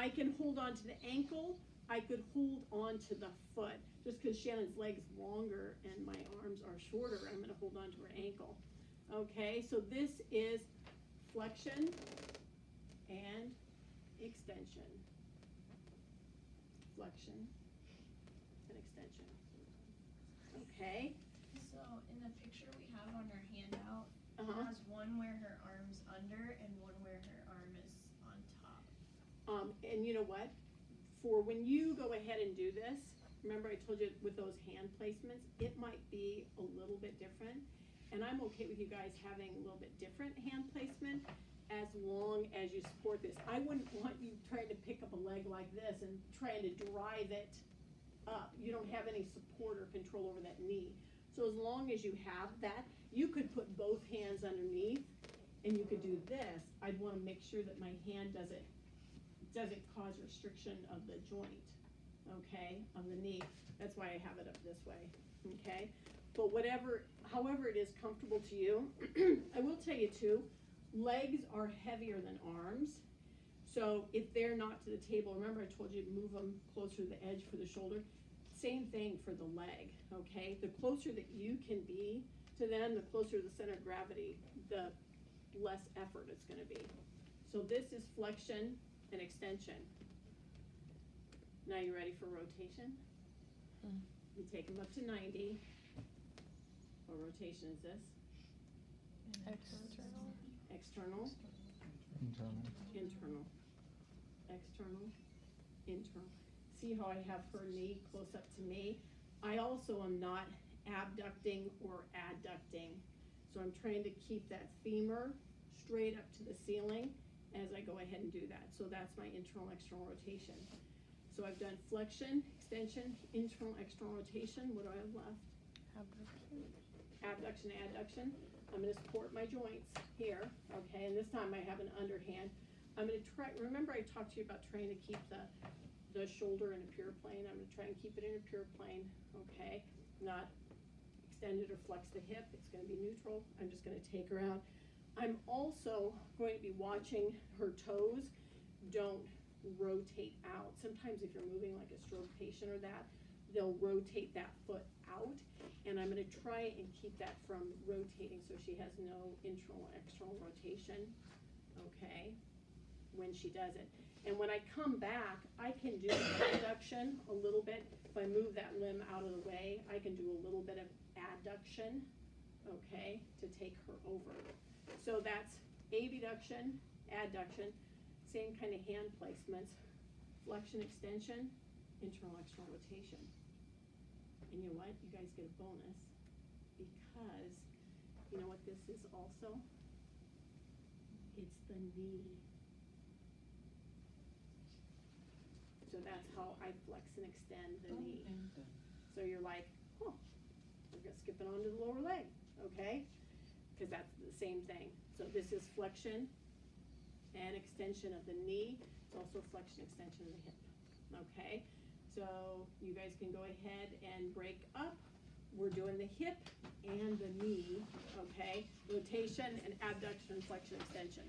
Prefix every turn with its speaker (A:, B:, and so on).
A: I can hold on to the ankle, I could hold on to the foot. Just because Shannon's leg's longer and my arms are shorter, I'm gonna hold on to her ankle. Okay, so this is flexion and extension. Flexion and extension. Okay?
B: So in the picture we have on our handout, it
A: Uh-huh.
B: has one where her arm's under and one where her arm is on top.
A: And you know what? For when you go ahead and do this, remember I told you with those hand placements, it might be a little bit different. And I'm okay with you guys having a little bit different hand placement as long as you support this. I wouldn't want you trying to pick up a leg like this and trying to drive it up. You don't have any support or control over that knee. So as long as you have that, you could put both hands underneath and you could do this. I'd want to make sure that my hand doesn't cause restriction of the joint, okay, of the knee. That's why I have it up this way, okay? But however it is comfortable to you, I will tell you too, legs are heavier than arms. So if they're not to the table, remember I told you to move them closer to the edge for the shoulder? Same thing for the leg, okay? The closer that you can be to them, the closer to the center of gravity, the less effort it's gonna be. So this is flexion and extension. Now you ready for rotation? You take them up to 90. What rotation is this?
B: External.
A: External,
C: Internal.
A: internal, external, internal. See how I have her knee close up to me? I also am not abducting or adducting. So I'm trying to keep that femur straight up to the ceiling as I go ahead and do that. So that's my internal, external rotation. So I've done flexion, extension, internal, external rotation. What do I have left? Abduction, adduction. I'm gonna support my joints here, okay, and this time I have an underhand. I'm gonna try, remember I talked to you about trying to keep the shoulder in a pure plane. I'm gonna try and keep it in a pure plane, okay? Not extend it or flex the hip, it's gonna be neutral. I'm just gonna take her out. I'm also going to be watching her toes don't rotate out. Sometimes if you're moving like a stroke patient or that, they'll rotate that foot out. And I'm gonna try and keep that from rotating so she has no internal or external rotation, okay, when she does it. And when I come back, I can do adduction a little bit. If I move that limb out of the way, I can do a little bit of adduction, okay, to take her over. So that's abduction, adduction, same kind of hand placements, flexion, extension, internal, external rotation. And you know what? You guys get a bonus because you know what this is also? It's the knee. So that's how I flex and extend the knee. So you're like, oh, we're just skipping on to the lower leg, okay? Because that's the same thing. So this is flexion and extension of the knee. It's also flexion, extension of the hip, okay? So you guys can go ahead and break up. We're doing the hip and the knee, okay? Rotation and abduction, flexion, extension.